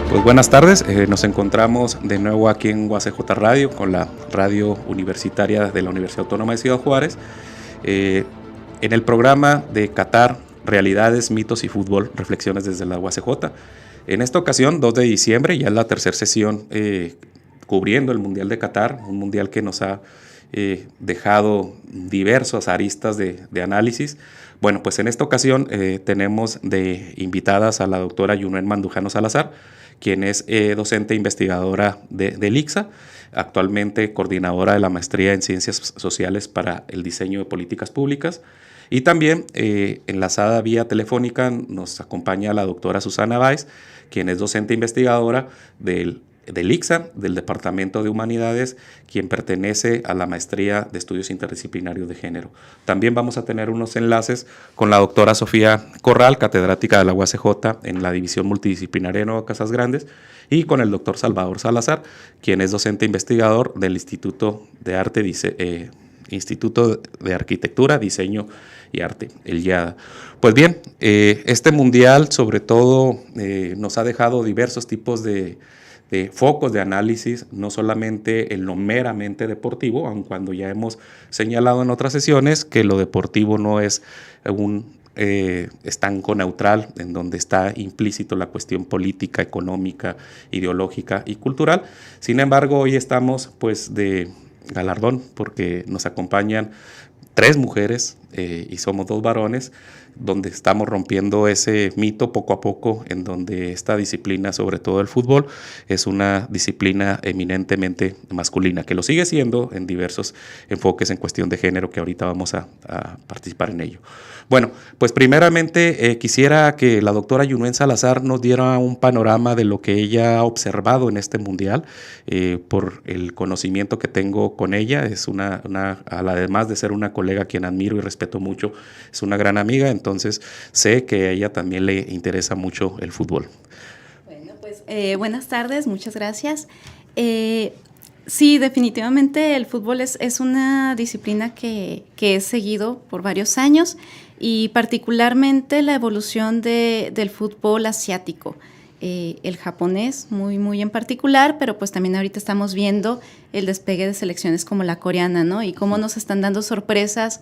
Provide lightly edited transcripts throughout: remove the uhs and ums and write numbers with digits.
Pues buenas tardes, nos encontramos de nuevo aquí en UACJ Radio, con la radio universitaria de la Universidad Autónoma de Ciudad Juárez, en el programa de Qatar, Realidades, Mitos y Fútbol, Reflexiones desde la UACJ. En esta ocasión, 2 de diciembre, ya es la tercera sesión cubriendo el Mundial de Qatar, un mundial que nos ha dejado diversas aristas de análisis. Bueno, pues en esta ocasión tenemos de invitadas a la doctora Yunuen Mandujano Salazar, quien es docente investigadora del ICSA, actualmente coordinadora de la maestría en Ciencias Sociales para el Diseño de Políticas Públicas. Y también enlazada vía telefónica nos acompaña la doctora Susana Báez, quien es docente investigadora del ICSA, del Departamento de Humanidades, quien pertenece a la Maestría de Estudios Interdisciplinarios de Género. También vamos a tener unos enlaces con la doctora Sofía Corral, catedrática de la UACJ en la División Multidisciplinaria de Nueva Casas Grandes, y con el doctor Salvador Salazar, quien es docente investigador del Instituto de Arquitectura, Diseño y Arte, el IADA. Pues bien, este mundial sobre todo nos ha dejado diversos tipos de focos de análisis, no solamente en lo meramente deportivo, aun cuando ya hemos señalado en otras sesiones que lo deportivo no es un estanco neutral en donde está implícito la cuestión política, económica, ideológica y cultural. Sin embargo, hoy estamos pues de galardón porque nos acompañan 3 mujeres y somos 2 varones, donde estamos rompiendo ese mito poco a poco, en donde esta disciplina, sobre todo el fútbol, es una disciplina eminentemente masculina, que lo sigue siendo en diversos enfoques en cuestión de género, que ahorita vamos a participar en ello. Bueno, pues primeramente quisiera que la doctora Yunuen Salazar nos diera un panorama de lo que ella ha observado en este mundial, por el conocimiento que tengo con ella. Es además de ser una colega a quien admiro y respeto mucho, es una gran amiga, entonces sé que a ella también le interesa mucho el fútbol. Bueno, pues buenas tardes, muchas gracias. Sí, definitivamente el fútbol es una disciplina que he seguido por varios años, y particularmente la evolución del fútbol asiático. El japonés muy en particular, pero pues también ahorita estamos viendo el despegue de selecciones como la coreana, ¿no? Y cómo nos están dando sorpresas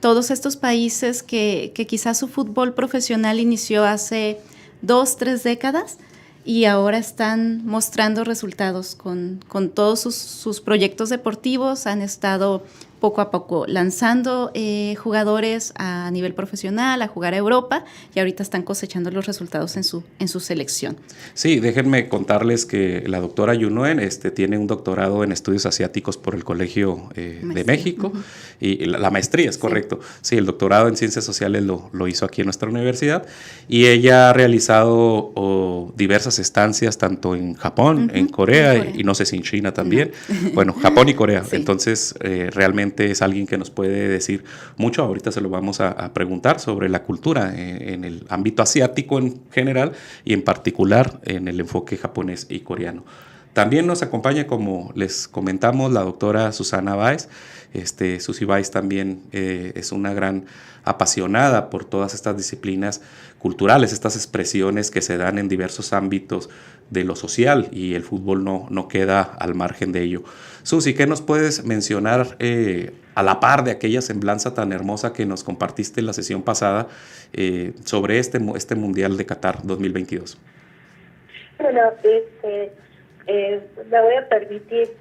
todos estos países que quizás su fútbol profesional inició hace 2, 3 décadas y ahora están mostrando resultados con todos sus proyectos deportivos. Han estado poco a poco lanzando jugadores a nivel profesional a jugar a Europa, y ahorita están cosechando los resultados en su selección. Sí, déjenme contarles que la doctora Yunuen tiene un doctorado en estudios asiáticos por el Colegio de México, y la maestría, es correcto. Sí, el doctorado en ciencias sociales lo hizo aquí en nuestra universidad, y ella ha realizado diversas estancias tanto en Japón, en Corea, y no sé si en China también. No. Bueno, Japón y Corea. Sí. Entonces, realmente es alguien que nos puede decir mucho. Ahorita se lo vamos a preguntar sobre la cultura en el ámbito asiático en general, y en particular en el enfoque japonés y coreano. También nos acompaña, como les comentamos, la doctora Susana Báez. Susi Báez también es una gran apasionada por todas estas disciplinas culturales, estas expresiones que se dan en diversos ámbitos de lo social, y el fútbol no queda al margen de ello. Susi, ¿qué nos puedes mencionar a la par de aquella semblanza tan hermosa que nos compartiste en la sesión pasada sobre este Mundial de Qatar 2022? Bueno, me voy a permitir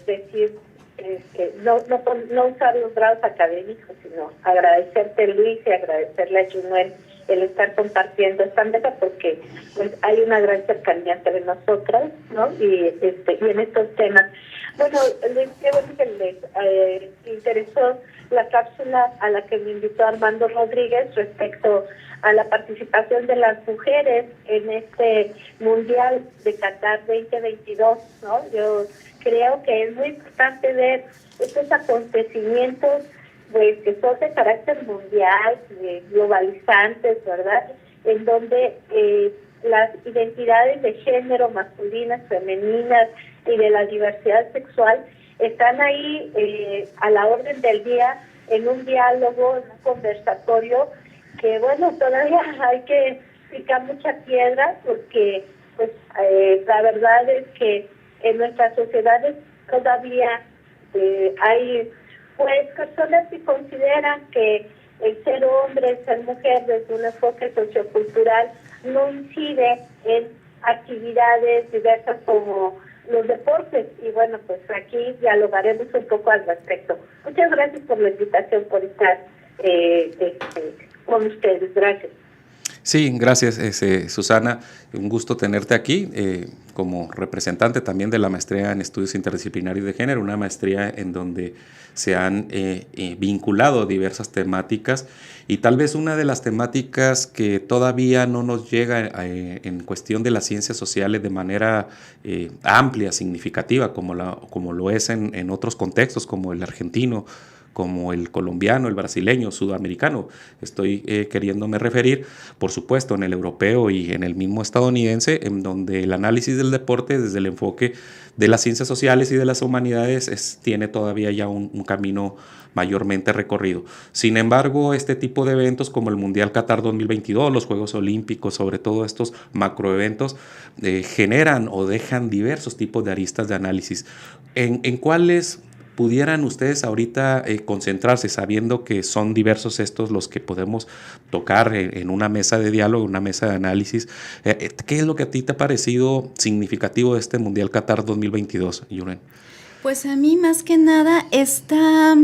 decir no usar los grados académicos, sino agradecerte, Luis, y agradecerle a Yunuen el estar compartiendo esta mesa, porque pues hay una gran cercanía entre nosotras, ¿no? Y en estos temas. Bueno, Luis, qué bueno que les interesó la cápsula a la que me invitó Armando Rodríguez respecto a la participación de las mujeres en este Mundial de Qatar 2022, ¿no? Yo creo que es muy importante ver estos acontecimientos pues que son de carácter mundial, globalizantes, ¿verdad? En donde las identidades de género masculinas, femeninas y de la diversidad sexual están ahí a la orden del día, en un diálogo, en un conversatorio que, bueno, todavía hay que picar mucha piedra, porque pues la verdad es que en nuestras sociedades todavía hay pues personas que consideran que el ser hombre, ser mujer desde un enfoque sociocultural no incide en actividades diversas como los deportes, y bueno, pues aquí dialogaremos un poco al respecto. Muchas gracias por la invitación, por estar con ustedes. Gracias. Sí, gracias, Susana. Un gusto tenerte aquí como representante también de la maestría en estudios interdisciplinarios de género, una maestría en donde se han vinculado diversas temáticas, y tal vez una de las temáticas que todavía no nos llega en cuestión de las ciencias sociales de manera amplia, significativa, como lo es en otros contextos, como el argentino, como el colombiano, el brasileño, sudamericano. Estoy queriéndome referir, por supuesto, en el europeo y en el mismo estadounidense, en donde el análisis del deporte desde el enfoque de las ciencias sociales y de las humanidades tiene todavía ya un camino mayormente recorrido. Sin embargo, este tipo de eventos como el Mundial Qatar 2022, los Juegos Olímpicos, sobre todo estos macroeventos, generan o dejan diversos tipos de aristas de análisis. ¿En cuáles pudieran ustedes ahorita concentrarse, sabiendo que son diversos estos los que podemos tocar en una mesa de diálogo, una mesa de análisis? ¿Qué es lo que a ti te ha parecido significativo de este Mundial Qatar 2022, Yunen? Pues a mí más que nada esta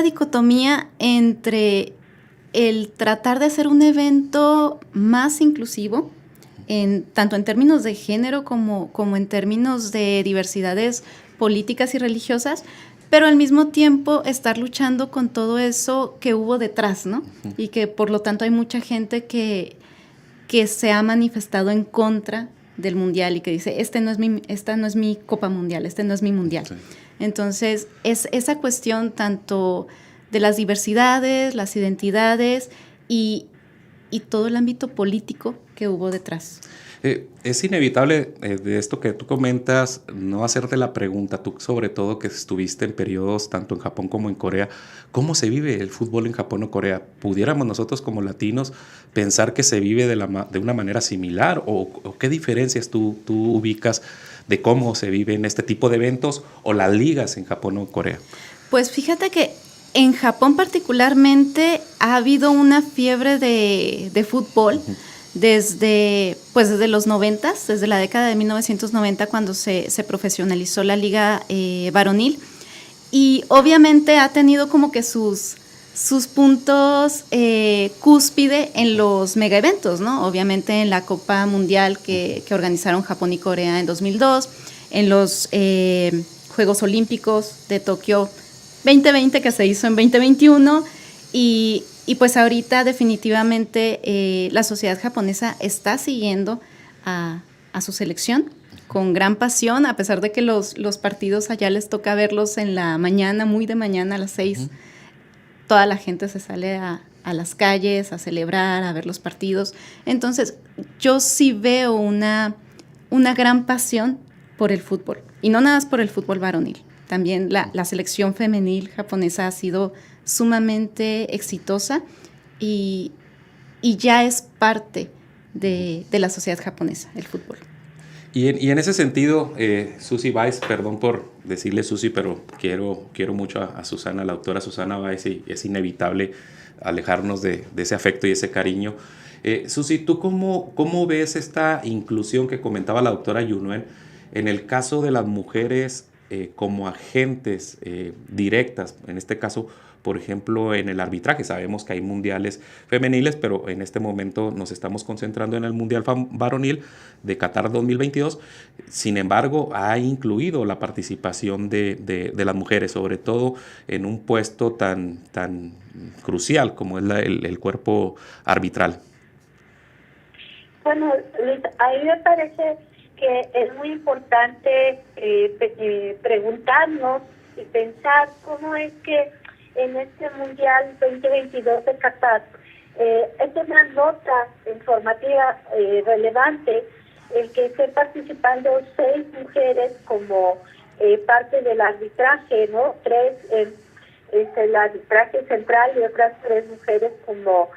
dicotomía entre el tratar de hacer un evento más inclusivo, tanto en términos de género como en términos de diversidades políticas y religiosas, pero al mismo tiempo estar luchando con todo eso que hubo detrás, ¿no? Uh-huh. Y que por lo tanto hay mucha gente que se ha manifestado en contra del mundial y que dice, esta no es mi Copa Mundial, este no es mi mundial. Sí. Entonces, es esa cuestión tanto de las diversidades, las identidades y todo el ámbito político que hubo detrás. Es inevitable de esto que tú comentas no hacerte la pregunta, tú sobre todo que estuviste en periodos tanto en Japón como en Corea, ¿cómo se vive el fútbol en Japón o Corea? ¿Pudiéramos nosotros como latinos pensar que se vive de una manera similar o qué diferencias tú ubicas de cómo se vive en este tipo de eventos o las ligas en Japón o Corea? Pues fíjate que en Japón particularmente ha habido una fiebre de fútbol. Uh-huh. Desde los 90, desde la década de 1990, cuando se profesionalizó la liga varonil, y obviamente ha tenido como que sus puntos cúspide en los mega eventos, ¿no? Obviamente en la Copa Mundial que organizaron Japón y Corea en 2002, en los Juegos Olímpicos de Tokio 2020 que se hizo en 2021, y pues ahorita definitivamente la sociedad japonesa está siguiendo a su selección con gran pasión, a pesar de que los partidos allá les toca verlos en la mañana, muy de mañana a las 6. Uh-huh. Toda la gente se sale a las calles a celebrar, a ver los partidos. Entonces yo sí veo una gran pasión por el fútbol, y no nada más por el fútbol varonil. También la selección femenil japonesa ha sido sumamente exitosa y ya es parte de la sociedad japonesa, el fútbol. Y en ese sentido, Susi Weiss, perdón por decirle Susi, pero quiero mucho a Susana, la doctora Susana Weiss, y es inevitable alejarnos de ese afecto y ese cariño. Susi, ¿tú cómo ves esta inclusión que comentaba la doctora Yunuen en el caso de las mujeres como agentes directas, en este caso, por ejemplo, en el arbitraje? Sabemos que hay mundiales femeniles, pero en este momento nos estamos concentrando en el Mundial Varonil de Qatar 2022. Sin embargo, ha incluido la participación de las mujeres, sobre todo en un puesto tan crucial como es el cuerpo arbitral. Bueno, Luis, a mí me parece que es muy importante preguntarnos y pensar cómo es que en este Mundial 2022 de Qatar es una nota informativa relevante el que esté participando 6 mujeres como parte del arbitraje, ¿no? 3 el arbitraje central y otras 3 mujeres como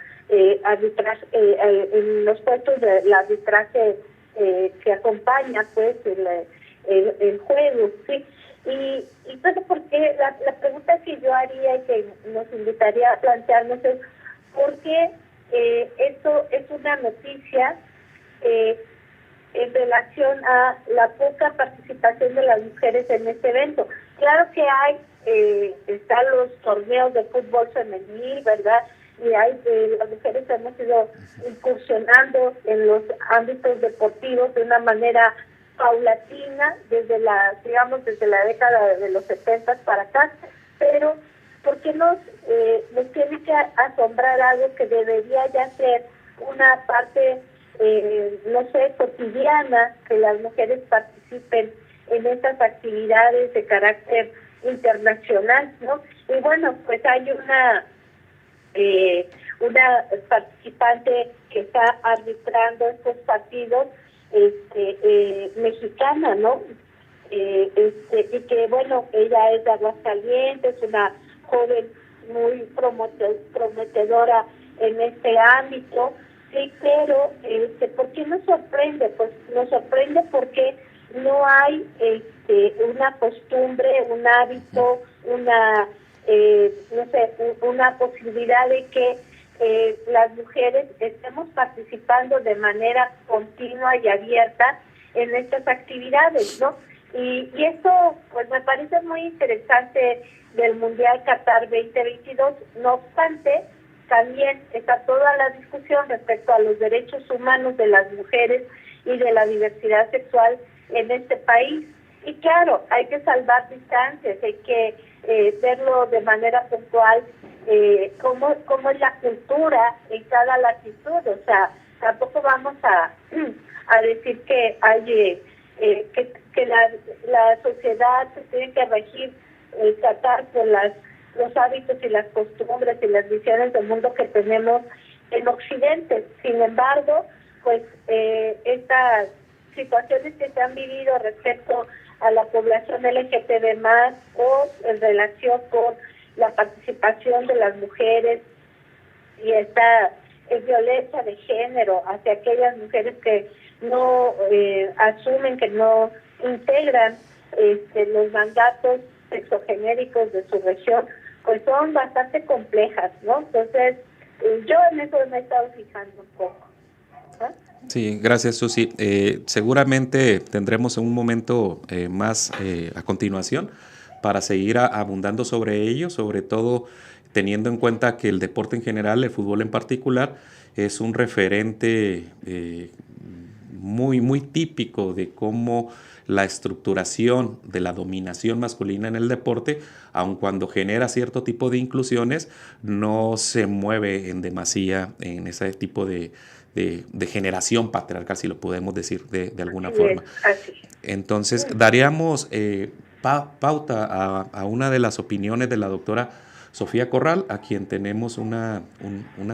arbitraje en los puestos del arbitraje que acompaña pues el juego, ¿sí? Y entonces, porque la pregunta que yo haría y que nos invitaría a plantearnos es ¿por qué esto es una noticia en relación a la poca participación de las mujeres en este evento? Claro que hay, están los torneos de fútbol femenil, ¿verdad? Y hay las mujeres hemos ido incursionando en los ámbitos deportivos de una manera paulatina desde la década de los 70 para acá, pero ¿por qué nos tiene que asombrar algo que debería ya ser una parte cotidiana, que las mujeres participen en estas actividades de carácter internacional, ¿no? Y bueno, pues hay una participante que está arbitrando estos partidos, mexicana, ¿no? Y que bueno, ella es de Aguascalientes, una joven muy prometedora en este ámbito, sí, pero ¿por qué nos sorprende? Pues nos sorprende porque no hay una costumbre, un hábito, una posibilidad de que las mujeres estemos participando de manera continua y abierta en estas actividades, ¿no? Y esto pues me parece muy interesante del Mundial Qatar 2022. No obstante, también está toda la discusión respecto a los derechos humanos de las mujeres y de la diversidad sexual en este país. Y claro, hay que salvar distancias, hay que verlo de manera puntual, cómo es la cultura en cada latitud. O sea, tampoco vamos a decir que hay que la sociedad se tiene que regir, tratar por los hábitos y las costumbres y las visiones del mundo que tenemos en Occidente. Sin embargo, pues estas situaciones que se han vivido respecto a la población LGTB+, o en relación con la participación de las mujeres y esta violencia de género hacia aquellas mujeres que no asumen, que no integran los mandatos sexogenéricos de su región, pues son bastante complejas, ¿no? Entonces, yo en eso me he estado fijando un poco, ¿no? Sí, gracias, Susi. Seguramente tendremos un momento más a continuación para seguir abundando sobre ello, sobre todo teniendo en cuenta que el deporte en general, el fútbol en particular, es un referente muy, muy típico de cómo la estructuración de la dominación masculina en el deporte, aun cuando genera cierto tipo de inclusiones, no se mueve en demasía en ese tipo de generación patriarcal, si lo podemos decir de alguna forma. Entonces, daríamos pauta a una de las opiniones de la doctora Sofía Corral, a quien tenemos una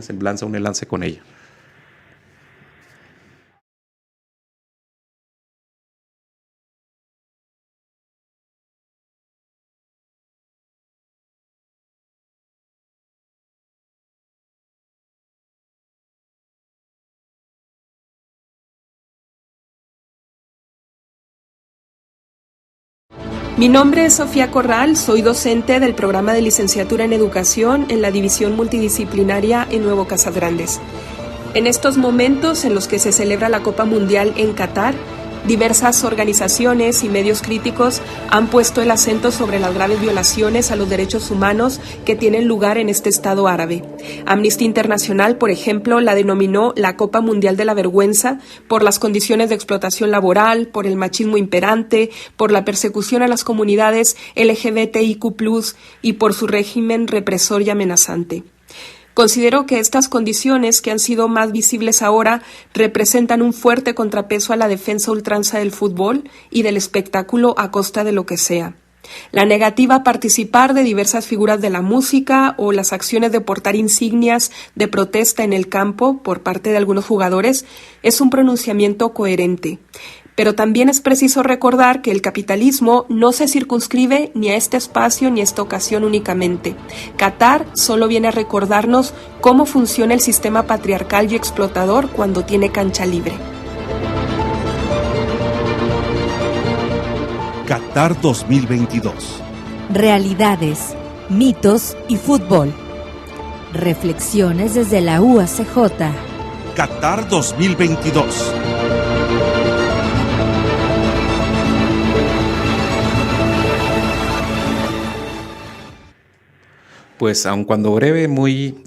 semblanza, un enlace con ella. Mi nombre es Sofía Corral, soy docente del programa de licenciatura en educación en la división multidisciplinaria en Nuevo Casas Grandes. En estos momentos en los que se celebra la Copa Mundial en Qatar, diversas organizaciones y medios críticos han puesto el acento sobre las graves violaciones a los derechos humanos que tienen lugar en este estado árabe. Amnistía Internacional, por ejemplo, la denominó la Copa Mundial de la Vergüenza por las condiciones de explotación laboral, por el machismo imperante, por la persecución a las comunidades LGBTIQ+, y por su régimen represor y amenazante. Considero que estas condiciones, que han sido más visibles ahora, representan un fuerte contrapeso a la defensa a ultranza del fútbol y del espectáculo a costa de lo que sea. La negativa a participar de diversas figuras de la música o las acciones de portar insignias de protesta en el campo por parte de algunos jugadores es un pronunciamiento coherente. Pero también es preciso recordar que el capitalismo no se circunscribe ni a este espacio ni a esta ocasión únicamente. Qatar solo viene a recordarnos cómo funciona el sistema patriarcal y explotador cuando tiene cancha libre. Qatar 2022. Realidades, mitos y fútbol. Reflexiones desde la UACJ. Qatar 2022. Pues aun cuando breve, muy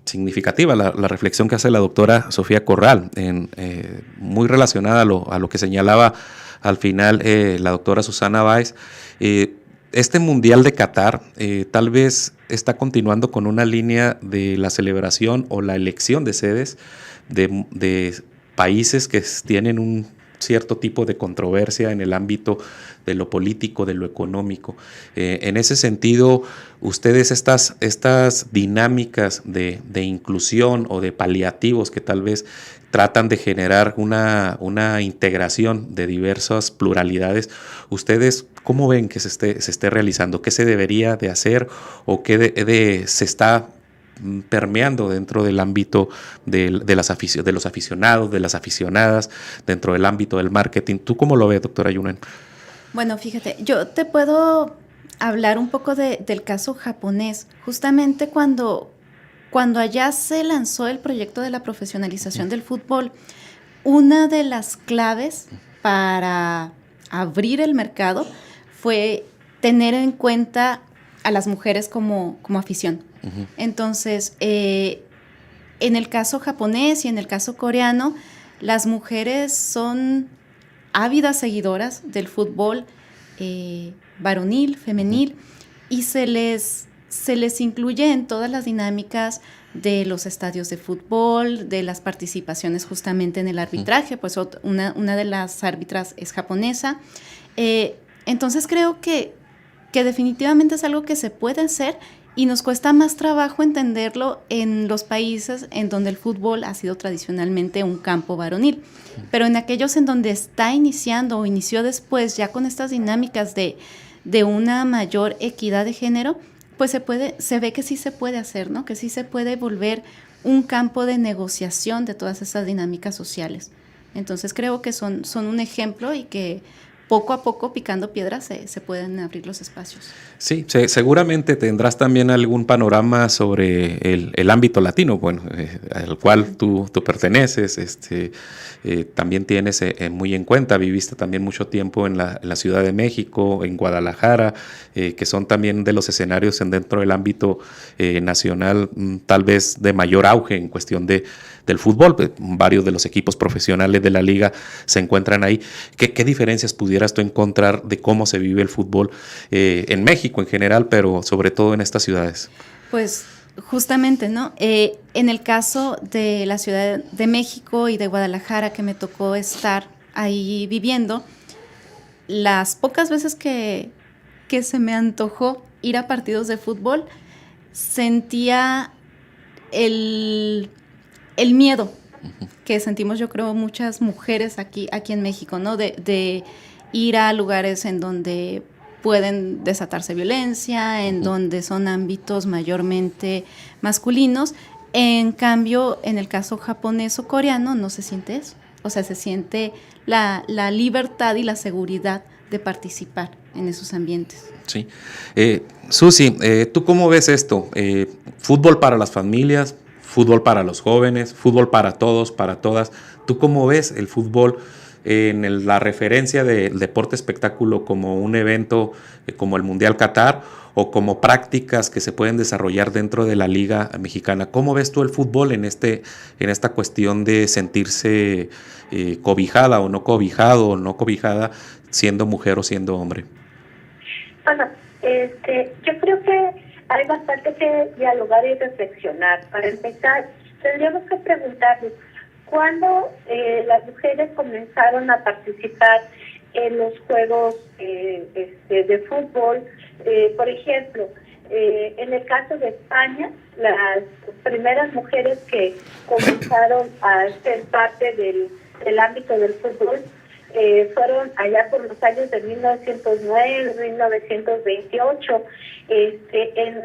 significativa la reflexión que hace la doctora Sofía Corral, muy relacionada a lo que señalaba al final la doctora Susana Báez. Este Mundial de Qatar tal vez está continuando con una línea de la celebración o la elección de sedes de países que tienen un cierto tipo de controversia en el ámbito de lo político, de lo económico. En ese sentido, ustedes estas dinámicas de inclusión o de paliativos que tal vez tratan de generar una integración de diversas pluralidades, ¿ustedes cómo ven que se esté realizando? ¿Qué se debería de hacer o qué se está permeando dentro del ámbito de los aficionados, de las aficionadas, dentro del ámbito del marketing? ¿Tú cómo lo ves, doctora Yunen? Bueno, fíjate, yo te puedo hablar un poco del caso japonés. Justamente cuando allá se lanzó el proyecto de la profesionalización del fútbol, una de las claves para abrir el mercado fue tener en cuenta a las mujeres como afición. Uh-huh. Entonces, en el caso japonés y en el caso coreano, las mujeres son ávidas seguidoras del fútbol varonil, femenil, uh-huh. y se les incluye en todas las dinámicas de los estadios de fútbol, de las participaciones justamente en el arbitraje, uh-huh. Pues una de las árbitras es japonesa. Entonces creo que definitivamente es algo que se puede hacer y nos cuesta más trabajo entenderlo en los países en donde el fútbol ha sido tradicionalmente un campo varonil. Pero en aquellos en donde está iniciando o inició después, ya con estas dinámicas de una mayor equidad de género, pues se ve que sí se puede hacer, ¿no? Que sí se puede volver un campo de negociación de todas esas dinámicas sociales. Entonces creo que son un ejemplo y que poco a poco, picando piedras, se pueden abrir los espacios. Sí, seguramente tendrás también algún panorama sobre el ámbito latino, bueno, al cual tú perteneces, también tienes muy en cuenta, viviste también mucho tiempo en la Ciudad de México, en Guadalajara, que son también de los escenarios dentro del ámbito nacional, tal vez de mayor auge en cuestión del fútbol. Varios de los equipos profesionales de la liga se encuentran ahí. ¿Qué diferencias pudieras tú encontrar de cómo se vive el fútbol en México en general, pero sobre todo en estas ciudades? Pues justamente, ¿no? En el caso de la Ciudad de México y de Guadalajara, que me tocó estar ahí viviendo, las pocas veces que se me antojó ir a partidos de fútbol, sentía el miedo que sentimos, yo creo, muchas mujeres aquí en México, ¿no? De ir a lugares en donde pueden desatarse violencia, en donde son ámbitos mayormente masculinos. En cambio, en el caso japonés o coreano no se siente eso. O sea, se siente la libertad y la seguridad de participar en esos ambientes. Sí. Susi, ¿tú cómo ves esto? Fútbol para las familias, fútbol para los jóvenes, fútbol para todos, para todas. ¿Tú cómo ves el fútbol en la referencia del deporte espectáculo como un evento como el Mundial Qatar o como prácticas que se pueden desarrollar dentro de la Liga Mexicana? ¿Cómo ves tú el fútbol en esta cuestión de sentirse cobijada o no cobijado o no cobijada siendo mujer o siendo hombre? Bueno, yo creo que hay bastante que dialogar y reflexionar. Para empezar, tendríamos que preguntarnos ¿cuándo las mujeres comenzaron a participar en los juegos de fútbol? Por ejemplo, en el caso de España, las primeras mujeres que comenzaron a ser parte del ámbito del fútbol fueron allá por los años de 1909, 1928, en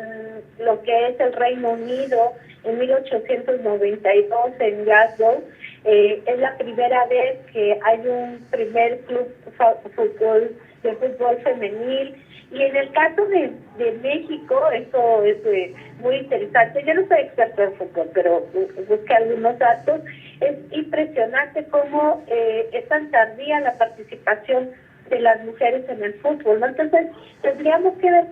lo que es el Reino Unido, en 1892 en Glasgow. Es la primera vez que hay un primer club fútbol de fútbol femenil. Y en el caso de México, eso es muy interesante. Yo no soy experta en fútbol, pero busqué algunos datos. Es impresionante cómo es tan tardía la participación de las mujeres en el fútbol, ¿no? Entonces, tendríamos que ver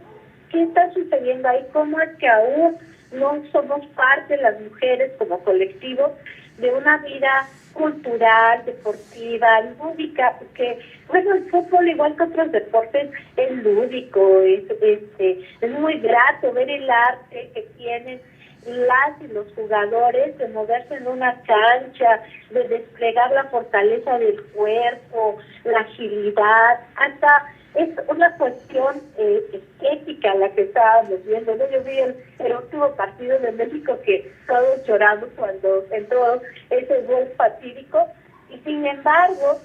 qué está sucediendo ahí, cómo es que aún no somos parte las mujeres como colectivo de una vida cultural, deportiva, lúdica, porque bueno, el fútbol igual que otros deportes es lúdico, es muy grato ver el arte que tienen las y los jugadores de moverse en una cancha, de desplegar la fortaleza del cuerpo, la agilidad, hasta es una cuestión estética la que estábamos viendo, ¿no? Yo vi el último partido de México que todos lloramos cuando entró ese gol fatídico, y sin embargo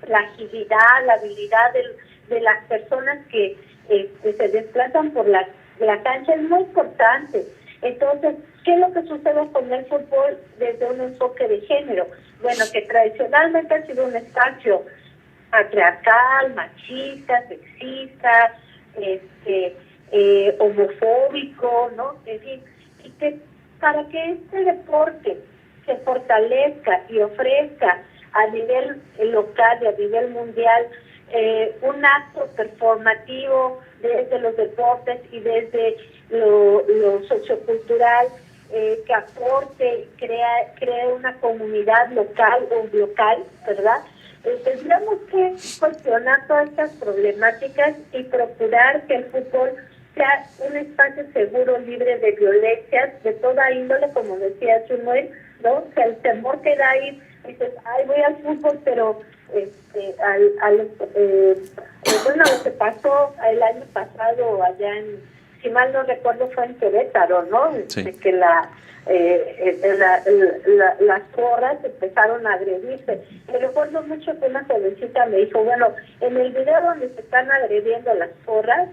la agilidad, la habilidad de las personas que se desplazan por la cancha es muy importante. Entonces, ¿qué es lo que sucede con el fútbol desde un enfoque de género? Bueno, que tradicionalmente ha sido un espacio patriarcal, machista, sexista, homofóbico, ¿no? En fin, y que para que este deporte se fortalezca y ofrezca a nivel local y a nivel mundial un acto performativo desde los deportes y desde lo sociocultural, que aporte y crea una comunidad local o local, ¿verdad? Tendríamos que cuestionar todas estas problemáticas y procurar que el fútbol sea un espacio seguro, libre de violencias de toda índole, como decía Samuel, ¿no? O sea, el temor que da ir, dices, ay, voy al fútbol, pero bueno, lo que pasó el año pasado allá si mal no recuerdo, fue en Querétaro, ¿no? Sí. Que las porras empezaron a agredirse. Me recuerdo mucho que una jovencita me dijo, bueno, en el video donde se están agrediendo las porras,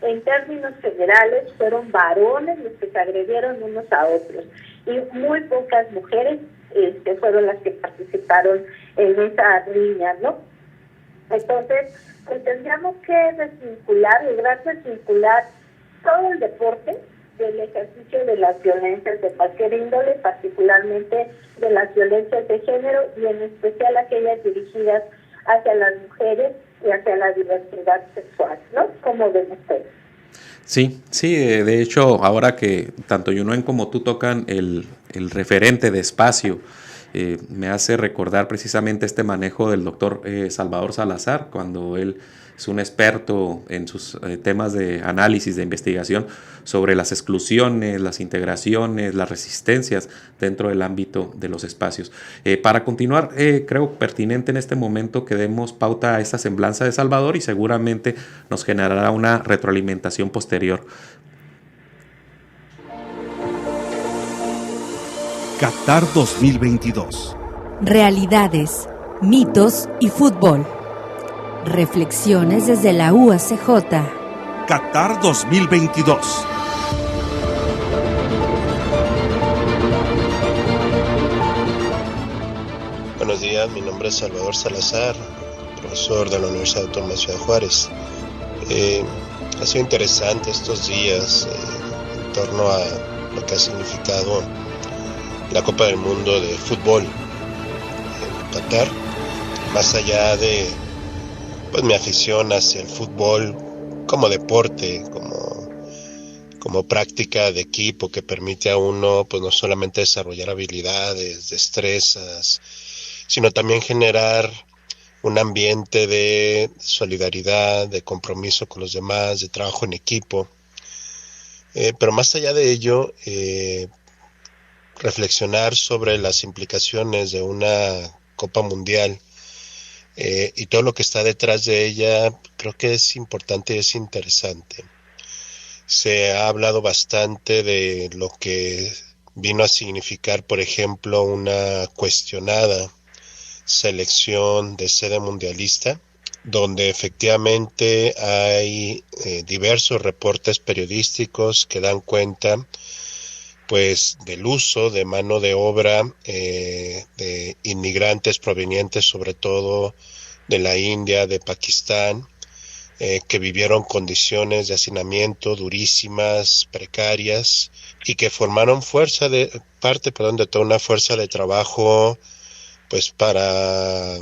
en términos generales fueron varones los que se agredieron unos a otros, y muy pocas mujeres fueron las que participaron en esa riña, ¿no? Entonces, pues tendríamos que lograr desvincular todo el deporte del ejercicio de las violencias de cualquier índole, particularmente de las violencias de género, y en especial aquellas dirigidas hacia las mujeres y hacia la diversidad sexual, ¿no? ¿Cómo ven ustedes? Sí, de hecho, ahora que tanto Yunuen como tú tocan el referente de espacio, me hace recordar precisamente este manejo del doctor Salvador Salazar, cuando él es un experto en sus temas de análisis, de investigación sobre las exclusiones, las integraciones, las resistencias dentro del ámbito de los espacios. Para continuar, creo pertinente en este momento que demos pauta a esta semblanza de Salvador y seguramente nos generará una retroalimentación posterior. Qatar 2022. Realidades, mitos y fútbol. Reflexiones desde la UACJ. Qatar 2022. Buenos días, mi nombre es Salvador Salazar, profesor de la Universidad Autónoma de Ciudad Juárez. Ha sido interesante estos días en torno a lo que ha significado la Copa del Mundo de fútbol en Qatar, más allá de pues mi afición hacia el fútbol como deporte, como práctica de equipo que permite a uno pues no solamente desarrollar habilidades, destrezas, sino también generar un ambiente de solidaridad, de compromiso con los demás, de trabajo en equipo. Pero más allá de ello, reflexionar sobre las implicaciones de una Copa Mundial y todo lo que está detrás de ella, creo que es importante y es interesante. Se ha hablado bastante de lo que vino a significar, por ejemplo, una cuestionada selección de sede mundialista, donde efectivamente hay diversos reportes periodísticos que dan cuenta pues del uso de mano de obra de inmigrantes provenientes sobre todo de la India, de Pakistán, que vivieron condiciones de hacinamiento durísimas, precarias, y que formaron parte de toda una fuerza de trabajo, pues para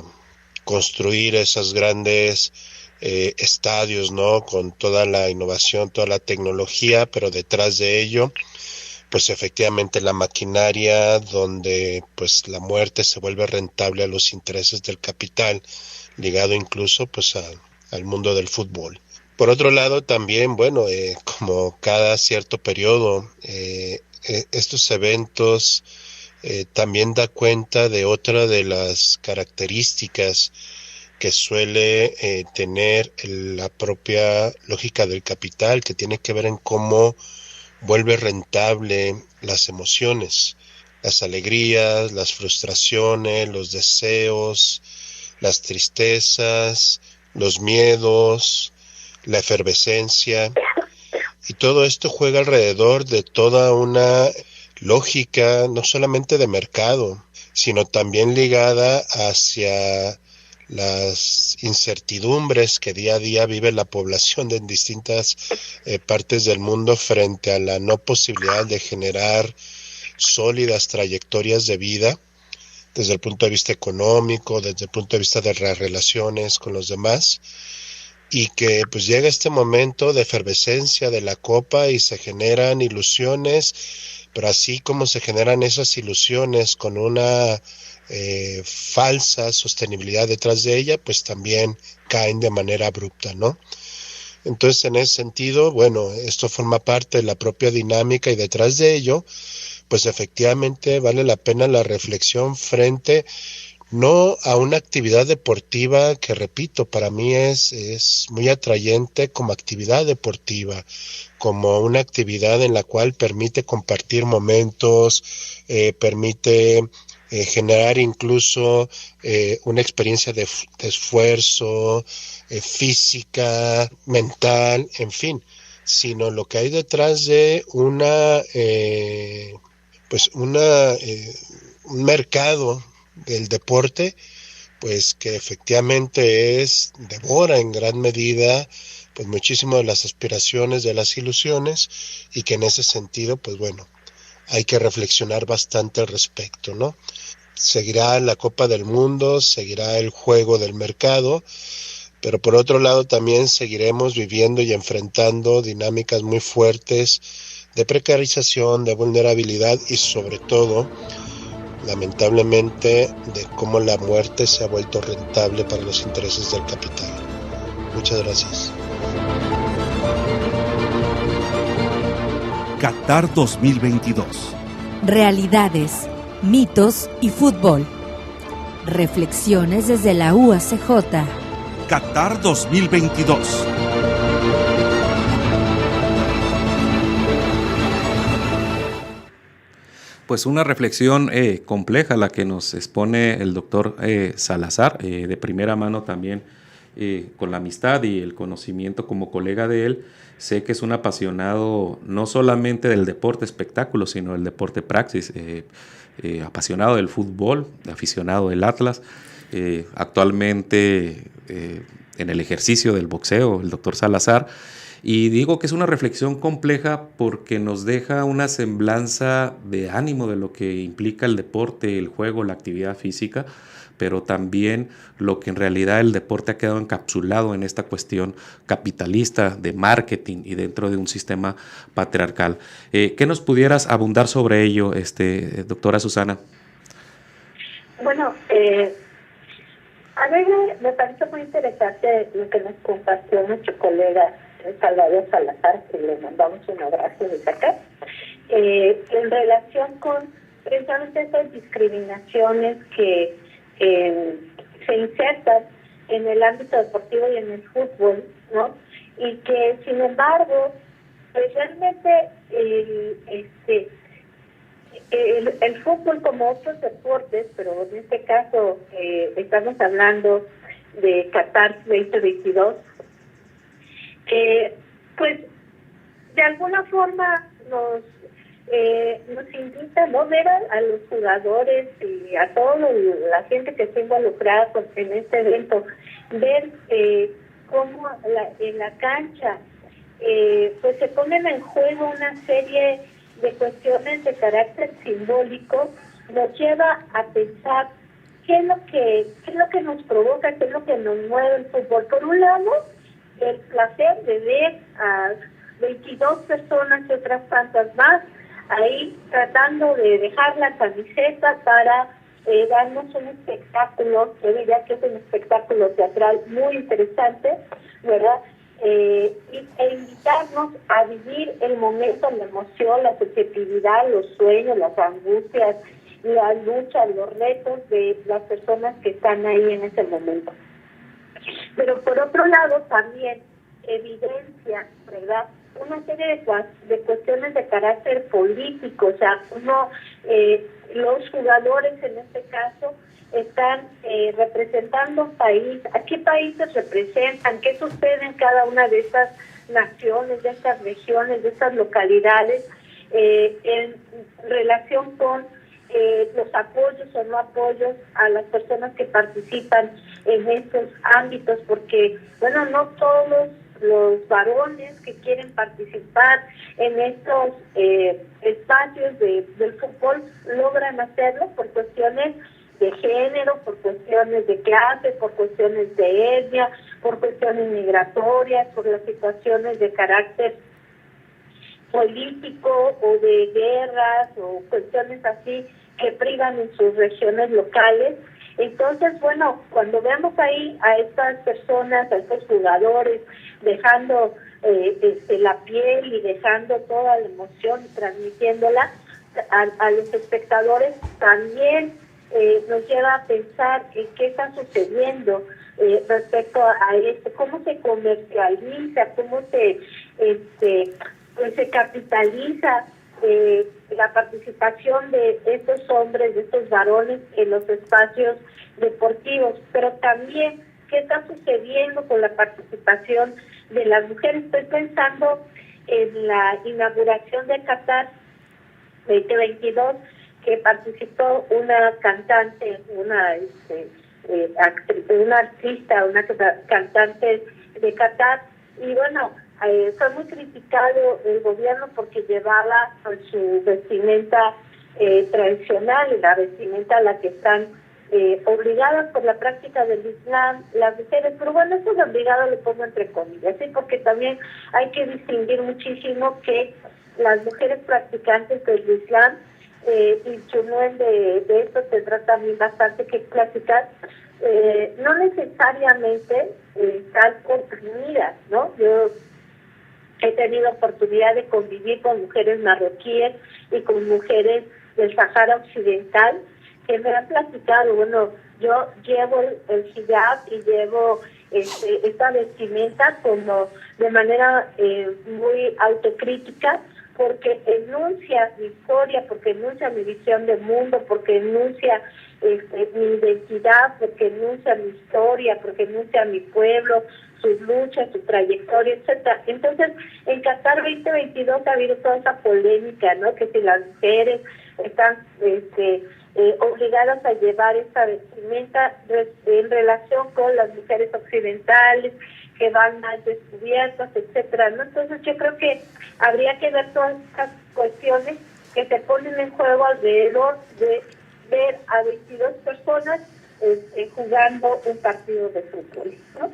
construir esos grandes estadios, ¿no? Con toda la innovación, toda la tecnología, pero detrás de ello, pues efectivamente la maquinaria donde pues la muerte se vuelve rentable a los intereses del capital, ligado incluso pues al mundo del fútbol. Por otro lado también, bueno, como cada cierto periodo, estos eventos también da cuenta de otra de las características que suele tener la propia lógica del capital, que tiene que ver en cómo vuelve rentable las emociones, las alegrías, las frustraciones, los deseos, las tristezas, los miedos, la efervescencia, y todo esto juega alrededor de toda una lógica no solamente de mercado, sino también ligada hacia las incertidumbres que día a día vive la población en distintas partes del mundo frente a la no posibilidad de generar sólidas trayectorias de vida desde el punto de vista económico, desde el punto de vista de las relaciones con los demás, y que pues llega este momento de efervescencia de la copa y se generan ilusiones, pero así como se generan esas ilusiones con una falsa sostenibilidad detrás de ella, pues también caen de manera abrupta, ¿no? Entonces, en ese sentido, bueno, esto forma parte de la propia dinámica, y detrás de ello, pues efectivamente vale la pena la reflexión frente no a una actividad deportiva que, repito, para mí es muy atrayente como actividad deportiva, como una actividad en la cual permite compartir momentos, permite generar incluso una experiencia de esfuerzo física, mental, en fin, sino lo que hay detrás de un mercado del deporte, pues que efectivamente devora en gran medida pues muchísimo de las aspiraciones, de las ilusiones, y que en ese sentido, pues bueno, hay que reflexionar bastante al respecto, ¿no? Seguirá la Copa del Mundo, seguirá el juego del mercado, pero por otro lado también seguiremos viviendo y enfrentando dinámicas muy fuertes de precarización, de vulnerabilidad y sobre todo, lamentablemente, de cómo la muerte se ha vuelto rentable para los intereses del capital. Muchas gracias. Qatar 2022. Realidades, mitos y fútbol. Reflexiones desde la UACJ. Qatar 2022. Pues una reflexión compleja la que nos expone el doctor Salazar, de primera mano también, con la amistad y el conocimiento como colega de él. Sé que es un apasionado no solamente del deporte espectáculo, sino del deporte praxis, apasionado del fútbol, aficionado del Atlas, actualmente en el ejercicio del boxeo, el doctor Salazar. Y digo que es una reflexión compleja porque nos deja una semblanza de ánimo de lo que implica el deporte, el juego, la actividad física, pero también lo que en realidad el deporte ha quedado encapsulado en esta cuestión capitalista de marketing y dentro de un sistema patriarcal. ¿Qué nos pudieras abundar sobre ello, doctora Susana? Bueno, a mí me parece muy interesante lo que nos compartió nuestro colega Salvador Salazar, que le mandamos un abrazo desde acá, en relación con precisamente esas discriminaciones que se insertan en el ámbito deportivo y en el fútbol, ¿no? Y que, sin embargo, pues realmente el fútbol, como otros deportes, pero en este caso estamos hablando de Qatar 2022, pues de alguna forma nos invita, ¿no?, ver a los jugadores y a toda la gente que está involucrada en este evento, ver cómo en la cancha pues se ponen en juego una serie de cuestiones de carácter simbólico, nos lleva a pensar qué es lo que nos provoca, qué es lo que nos mueve el fútbol. Por un lado, el placer de ver a 22 personas y otras tantas más ahí tratando de dejar la camiseta para darnos un espectáculo, yo diría que es un espectáculo teatral muy interesante, ¿verdad? E invitarnos a vivir el momento, la emoción, la subjetividad, los sueños, las angustias, la lucha, los retos de las personas que están ahí en ese momento. Pero por otro lado también evidencia, ¿verdad?, una serie de cuestiones de carácter político. O sea, los jugadores en este caso están representando un país. ¿A qué países representan? ¿Qué sucede en cada una de estas naciones, de estas regiones, de estas localidades en relación con los apoyos o no apoyos a las personas que participan en estos ámbitos? Porque, bueno, no todos los varones que quieren participar en estos espacios del fútbol logran hacerlo por cuestiones de género, por cuestiones de clase, por cuestiones de etnia, por cuestiones migratorias, por las situaciones de carácter político o de guerras o cuestiones así que privan en sus regiones locales. Entonces, bueno, cuando vemos ahí a estas personas, a estos jugadores, dejando la piel y dejando toda la emoción y transmitiéndola a los espectadores, también nos lleva a pensar en qué está sucediendo respecto a esto, cómo se comercializa, cómo se capitaliza la participación de estos hombres, de estos varones en los espacios deportivos, pero también qué está sucediendo con la participación de las mujeres. Estoy pensando en la inauguración de Qatar 2022, que participó una cantante, una artista, una cantante de Qatar, y bueno, fue muy criticado el gobierno porque llevaba su vestimenta tradicional, la vestimenta a la que están obligadas por la práctica del Islam las mujeres. Pero bueno, eso de obligado lo pongo entre comillas, ¿sí? Porque también hay que distinguir muchísimo que las mujeres practicantes del Islam, y Chunuen de esto tendrá también bastante que platicar, no necesariamente están oprimidas, ¿no? Yo he tenido oportunidad de convivir con mujeres marroquíes y con mujeres del Sahara Occidental que me han platicado, bueno, yo llevo el hijab y llevo esta vestimenta como de manera muy autocrítica, porque enuncia mi historia, porque enuncia mi visión del mundo, porque enuncia mi identidad, porque enuncia mi historia, porque enuncia mi pueblo, sus luchas, su trayectoria, etcétera. Entonces, en Qatar 2022 ha habido toda esa polémica, ¿no? Que si las mujeres están obligadas a llevar esta vestimenta en relación con las mujeres occidentales, que van más descubiertas, etcétera, ¿no? Entonces, yo creo que habría que ver todas estas cuestiones que se ponen en juego alrededor de ver a 22 personas jugando un partido de fútbol, ¿no?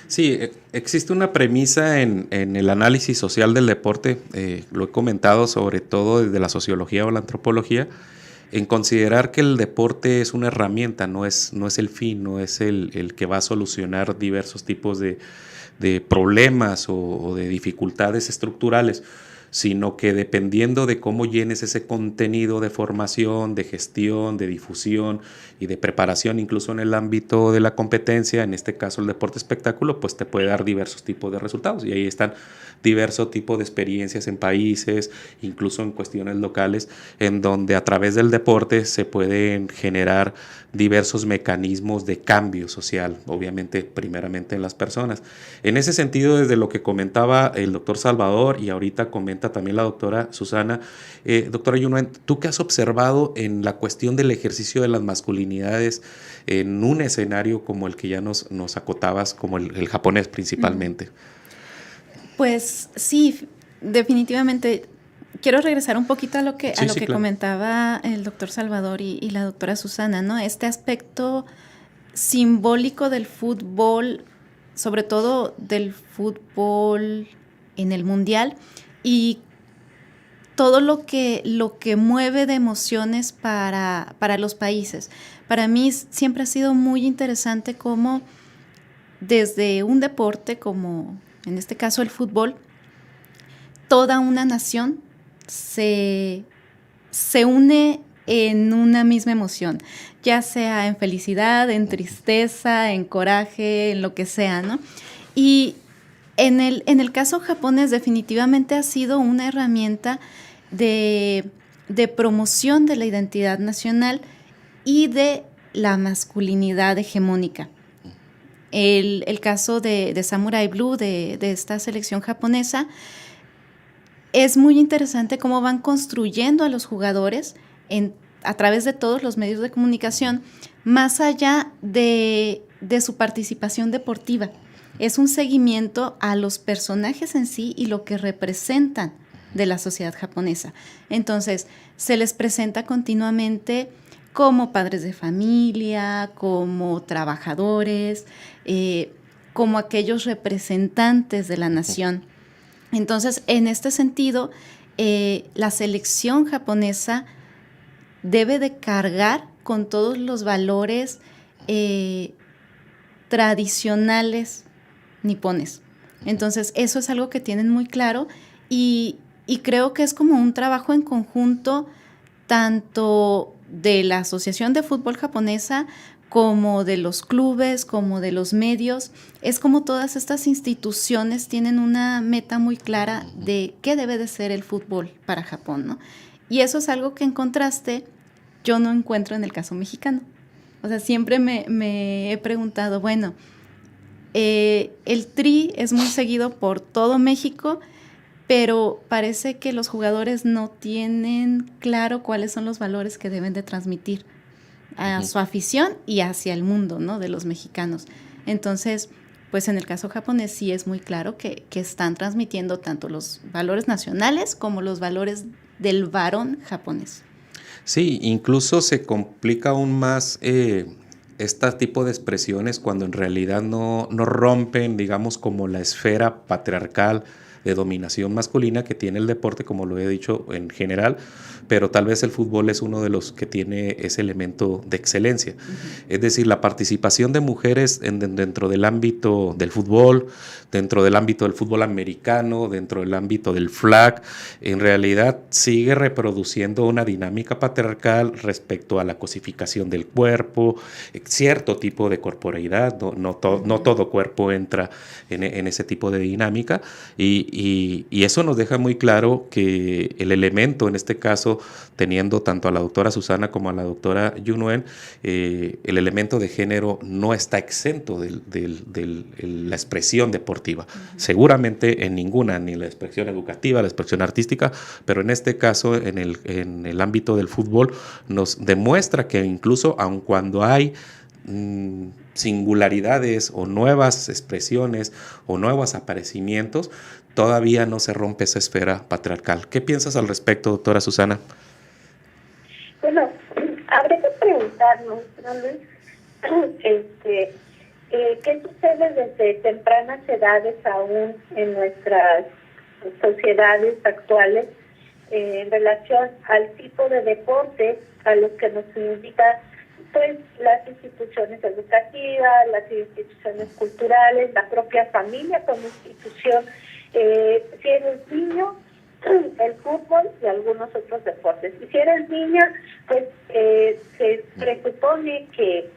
Sí, existe una premisa en el análisis social del deporte, lo he comentado sobre todo desde la sociología o la antropología, en considerar que el deporte es una herramienta, no es el fin, no es el que va a solucionar diversos tipos de problemas o de dificultades estructurales, sino que dependiendo de cómo llenes ese contenido de formación, de gestión, de difusión y de preparación, incluso en el ámbito de la competencia, en este caso el deporte espectáculo, pues te puede dar diversos tipos de resultados. Y ahí están diversos tipos de experiencias en países, incluso en cuestiones locales, en donde a través del deporte se pueden generar diversos mecanismos de cambio social, obviamente primeramente en las personas. En ese sentido, desde lo que comentaba el doctor Salvador y ahorita comenta ahorita también la doctora Susana. Doctora Yunuen, ¿tú qué has observado en la cuestión del ejercicio de las masculinidades en un escenario como el que ya nos acotabas, como el japonés principalmente? Pues sí, definitivamente. Quiero regresar un poquito a lo que claro. Comentaba el doctor Salvador y la doctora Susana, ¿no? Este aspecto simbólico del fútbol, sobre todo del fútbol en el mundial, y todo lo que mueve de emociones para los países. Para mí siempre ha sido muy interesante cómo desde un deporte como en este caso el fútbol, toda una nación se une en una misma emoción, ya sea en felicidad, en tristeza, en coraje, en lo que sea, ¿no? Y en el caso japonés definitivamente ha sido una herramienta de promoción de la identidad nacional y de la masculinidad hegemónica. El caso de Samurai Blue, de esta selección japonesa, es muy interesante cómo van construyendo a los jugadores a través de todos los medios de comunicación, más allá de su participación deportiva. Es un seguimiento a los personajes en sí y lo que representan de la sociedad japonesa. Entonces, se les presenta continuamente como padres de familia, como trabajadores, como aquellos representantes de la nación. Entonces, en este sentido, la selección japonesa debe de cargar con todos los valores tradicionales nipones. Entonces, eso es algo que tienen muy claro y creo que es como un trabajo en conjunto tanto de la Asociación de Fútbol Japonesa como de los clubes, como de los medios. Es como todas estas instituciones tienen una meta muy clara de qué debe de ser el fútbol para Japón, ¿no? Y eso es algo que en contraste yo no encuentro en el caso mexicano. O sea, siempre me he preguntado, bueno, el Tri es muy seguido por todo México, pero parece que los jugadores no tienen claro cuáles son los valores que deben de transmitir a su afición y hacia el mundo, ¿no?, de los mexicanos. Entonces, pues en el caso japonés sí es muy claro que están transmitiendo tanto los valores nacionales como los valores del varón japonés. Sí, incluso se complica aún más este tipo de expresiones cuando en realidad no rompen, digamos, como la esfera patriarcal de dominación masculina que tiene el deporte, como lo he dicho en general, pero tal vez el fútbol es uno de los que tiene ese elemento de excelencia. Es decir, la participación de mujeres dentro del ámbito del fútbol, dentro del ámbito del fútbol americano, dentro del ámbito del flag, en realidad sigue reproduciendo una dinámica patriarcal respecto a la cosificación del cuerpo, cierto tipo de corporeidad, no todo cuerpo entra en ese tipo de dinámica, y eso nos deja muy claro que el elemento, en este caso, teniendo tanto a la doctora Susana como a la doctora Yunuen, el elemento de género no está exento de la expresión deportiva. Seguramente en ninguna, ni la expresión educativa, la expresión artística, pero en este caso, en el ámbito del fútbol, nos demuestra que incluso aun cuando hay singularidades o nuevas expresiones o nuevos aparecimientos, todavía no se rompe esa esfera patriarcal. ¿Qué piensas al respecto, doctora Susana? Bueno, habría que preguntarnos, ¿no, Luis? ¿Qué sucede desde tempranas edades aún en nuestras sociedades actuales en relación al tipo de deporte a los que nos invitan pues las instituciones educativas, las instituciones culturales, la propia familia como institución? Si eres niño, el fútbol y algunos otros deportes. Y si eres niña, pues se presupone que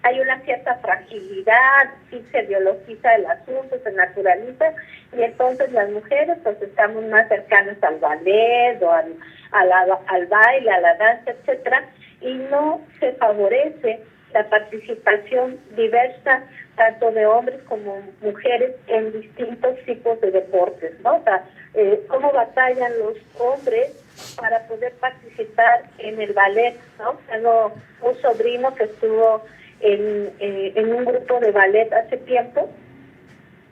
hay una cierta fragilidad, sí se biologiza el asunto, se naturaliza, y entonces las mujeres pues estamos más cercanas al ballet o al baile, a la danza, etcétera, y no se favorece la participación diversa, tanto de hombres como mujeres, en distintos tipos de deportes, ¿no? O sea, cómo batallan los hombres para poder participar en el ballet, ¿no? Tengo un sobrino que estuvo en un grupo de ballet hace tiempo,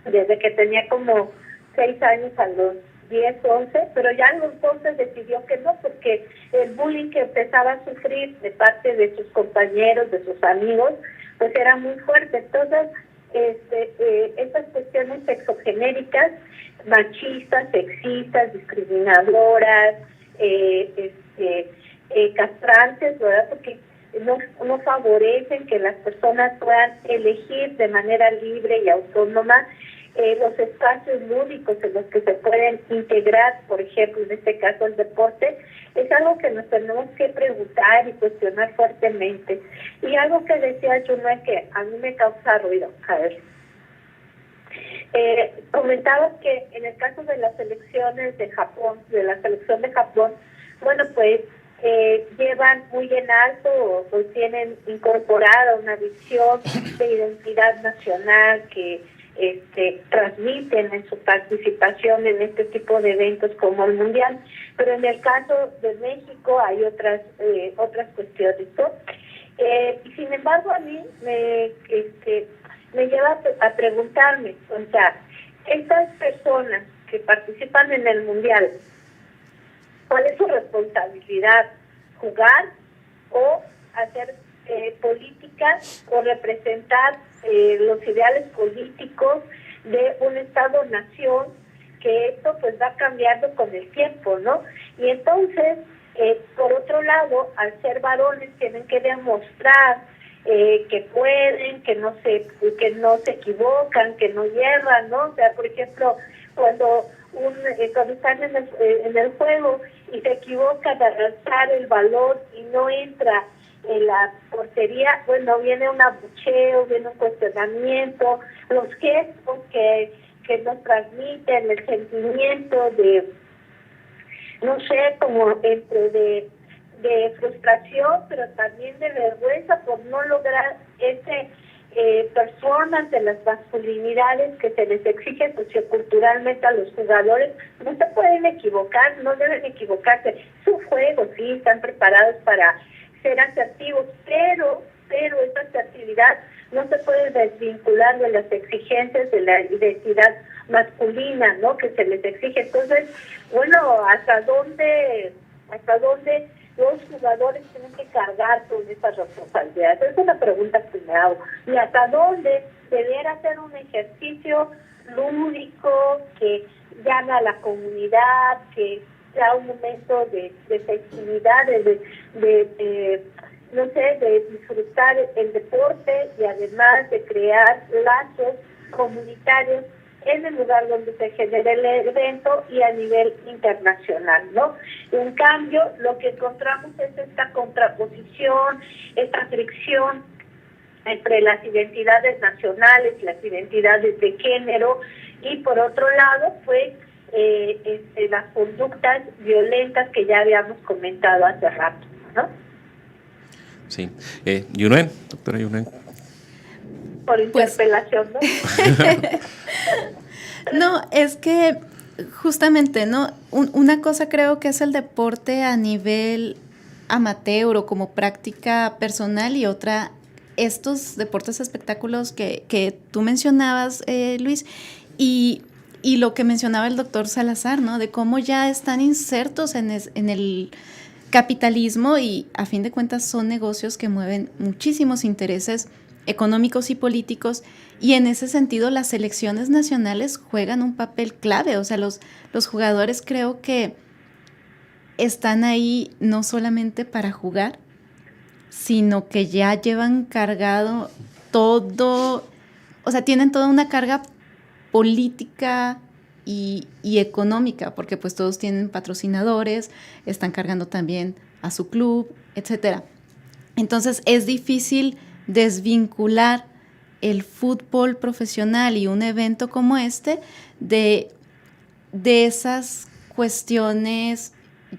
desde que tenía como 6 años a los 10, 11, pero ya a los 12 decidió que no, porque el bullying que empezaba a sufrir de parte de sus compañeros, de sus amigos, pues era muy fuerte. Entonces, estas cuestiones sexogenéricas, machistas, sexistas, discriminadoras, castrantes, ¿verdad? Porque no favorecen que las personas puedan elegir de manera libre y autónoma los espacios lúdicos en los que se pueden integrar, por ejemplo, en este caso el deporte, es algo que nos tenemos que preguntar y cuestionar fuertemente. Y algo que decía Junue que a mí me causa ruido, a ver. Comentaba que en el caso de las selecciones de Japón, de la selección de Japón, bueno, pues llevan muy en alto o tienen incorporada una visión de identidad nacional que transmiten en su participación en este tipo de eventos como el Mundial, pero en el caso de México hay otras cuestiones, ¿no? Y sin embargo a mí me lleva a preguntarme, o sea, estas personas que participan en el Mundial, ¿cuál es su responsabilidad? ¿Jugar o hacer políticas o representar los ideales políticos de un Estado-nación? Que esto pues va cambiando con el tiempo, ¿no? Y entonces, por otro lado, al ser varones tienen que demostrar que pueden, que no se equivocan, que no hierran, ¿no? O sea, por ejemplo, cuando están en el juego y se equivocan de lanzar el balón y no entra en la portería, bueno, viene un abucheo, viene un cuestionamiento, los gestos que nos transmiten, el sentimiento de, no sé, como entre de frustración, pero también de vergüenza por no lograr ese performance de las masculinidades que se les exige socioculturalmente a los jugadores. No se pueden equivocar, no deben equivocarse. Su juego, sí, están preparados para ser asertivos, pero esa asertividad no se puede desvincular de las exigencias de la identidad masculina, ¿no?, que se les exige. Entonces, bueno, ¿hasta dónde los jugadores tienen que cargar con esas responsabilidades? Esa es una pregunta que me hago. ¿Y hasta dónde debiera ser un ejercicio lúdico que llame a la comunidad, que sea un momento de festividad, no sé, de disfrutar el deporte y además de crear lazos comunitarios en el lugar donde se genera el evento y a nivel internacional, ¿no? En cambio, lo que encontramos es esta contraposición, esta fricción entre las identidades nacionales, las identidades de género, y por otro lado, pues, las conductas violentas que ya habíamos comentado hace rato, ¿no? Sí. Junue, doctora Junue. Por interpelación, ¿no? No, es que justamente, ¿no? Una cosa creo que es el deporte a nivel amateur o como práctica personal, y otra, estos deportes espectáculos que tú mencionabas, Luis, y lo que mencionaba el doctor Salazar, ¿no? De cómo ya están insertos en el capitalismo, y a fin de cuentas son negocios que mueven muchísimos intereses económicos y políticos, y en ese sentido las selecciones nacionales juegan un papel clave. O sea, los jugadores creo que están ahí no solamente para jugar, sino que ya llevan cargado todo, o sea, tienen toda una carga política y económica, porque pues todos tienen patrocinadores, están cargando también a su club, etcétera. Entonces es difícil desvincular el fútbol profesional y un evento como este de esas cuestiones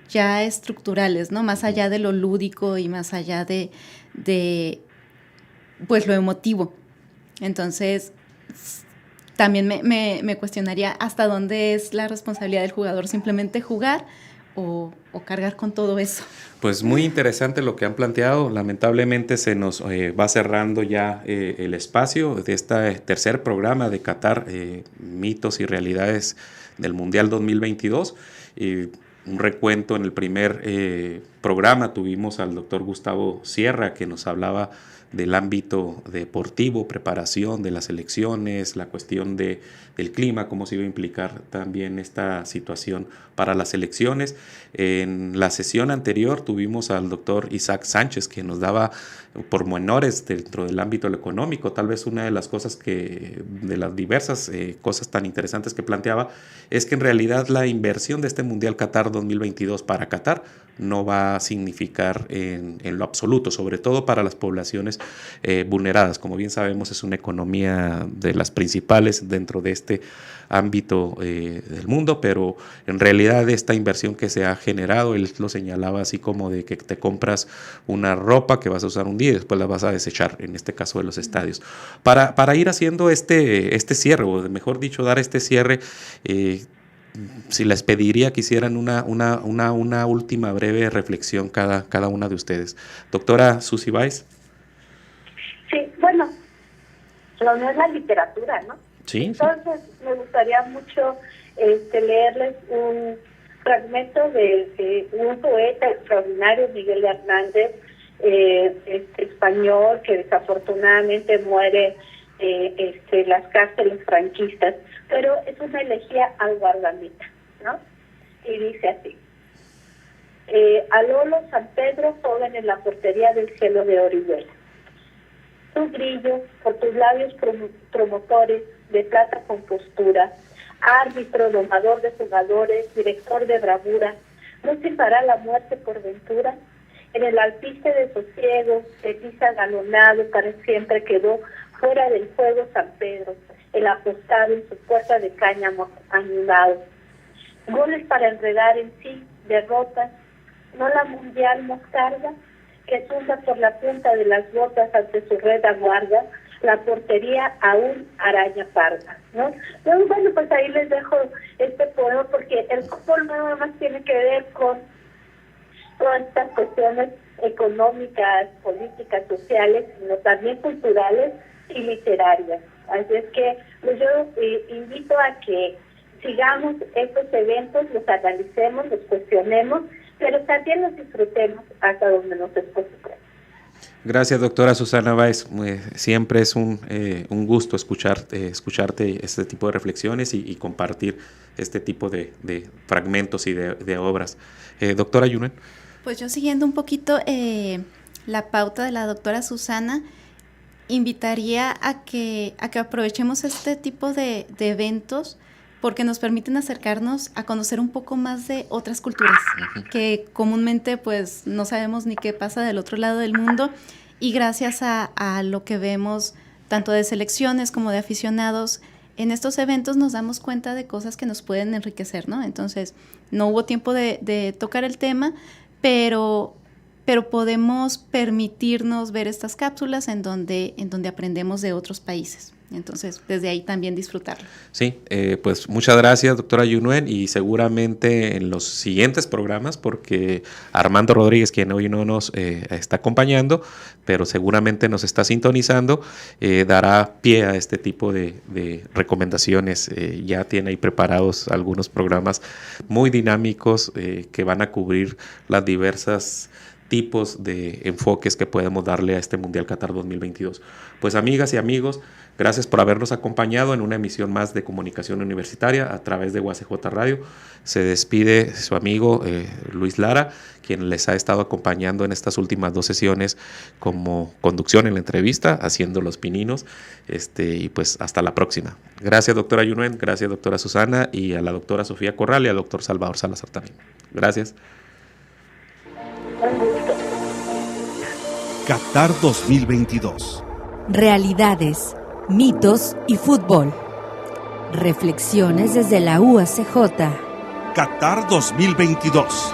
ya estructurales, ¿no? Más allá de lo lúdico y más allá de pues lo emotivo. Entonces, también me cuestionaría hasta dónde es la responsabilidad del jugador, simplemente jugar o cargar con todo eso. Pues muy interesante lo que han planteado. Lamentablemente se nos va cerrando ya el espacio de este tercer programa de Qatar, mitos y realidades del Mundial 2022. Un recuento: en el primer programa tuvimos al doctor Gustavo Sierra, que nos hablaba del ámbito deportivo, preparación de las selecciones, la cuestión del clima, cómo se iba a implicar también esta situación para las selecciones. En la sesión anterior tuvimos al doctor Isaac Sánchez, que nos daba pormenores dentro del ámbito económico. Tal vez una de las cosas de las diversas cosas tan interesantes que planteaba, es que en realidad la inversión de este Mundial Qatar 2022 para Qatar no va a significar en lo absoluto, sobre todo para las poblaciones vulneradas. Como bien sabemos, es una economía de las principales dentro de este ámbito del mundo, pero en realidad esta inversión que se ha generado, él lo señalaba así como de que te compras una ropa que vas a usar un día y después la vas a desechar, en este caso de los estadios. Para ir haciendo este cierre, o mejor dicho, dar este cierre, si les pediría que hicieran una última breve reflexión cada una de ustedes. Doctora Susi Báez. Sí, bueno, lo no es la literatura, ¿no? Sí. Entonces, me gustaría mucho leerles un fragmento de un poeta extraordinario, Miguel Hernández, español, que desafortunadamente muere en las cárceles franquistas, pero es una elegía al guardameta, ¿no? Y dice así: a Lolo San Pedro, joven en la portería del cielo de Orihuela. Tu brillo, por tus labios promotores, de plata con postura, árbitro, domador de jugadores, director de bravura, no silbará la muerte por ventura. En el alpiste de sosiego, de pisa galonado, para siempre quedó fuera del fuego San Pedro, el apostado en su puerta de cáñamo anulado. Goles para enredar en sí, derrotas, no la mundial moscarda, que zumba por la punta de las botas ante su red aguarda, la portería aún araña parda, ¿no? Entonces, bueno, pues ahí les dejo este poema, porque el fútbol no nada más tiene que ver con todas estas cuestiones económicas, políticas, sociales, sino también culturales y literarias. Así es que pues yo invito a que sigamos estos eventos, los analicemos, los cuestionemos, pero también los disfrutemos hasta donde nos es posible. Gracias, doctora Susana Báez. Siempre es un gusto escucharte este tipo de reflexiones y compartir este tipo de fragmentos y de obras. Doctora Yunuen. Pues yo, siguiendo un poquito la pauta de la doctora Susana, invitaría a que aprovechemos este tipo de eventos, porque nos permiten acercarnos a conocer un poco más de otras culturas, que comúnmente pues no sabemos ni qué pasa del otro lado del mundo, y gracias a lo que vemos tanto de selecciones como de aficionados en estos eventos nos damos cuenta de cosas que nos pueden enriquecer, ¿no? Entonces no hubo tiempo de tocar el tema, pero podemos permitirnos ver estas cápsulas en donde aprendemos de otros países. Entonces, desde ahí también disfrutarlo. Sí, pues muchas gracias, doctora Yunuen, y seguramente en los siguientes programas, porque Armando Rodríguez, quien hoy no nos está acompañando, pero seguramente nos está sintonizando, dará pie a este tipo de recomendaciones. Ya tiene ahí preparados algunos programas muy dinámicos que van a cubrir las diversas tipos de enfoques que podemos darle a este Mundial Qatar 2022. Pues amigas y amigos, gracias por habernos acompañado en una emisión más de Comunicación Universitaria a través de UACJ Radio. Se despide su amigo Luis Lara, quien les ha estado acompañando en estas últimas 2 sesiones como conducción en la entrevista, haciendo los pininos, y pues hasta la próxima. Gracias, doctora Yunuen, gracias, doctora Susana, y a la doctora Sofía Corral y al doctor Salvador Salazar también. Gracias. Qatar 2022. Realidades, mitos y fútbol. Reflexiones desde la UACJ. Qatar 2022.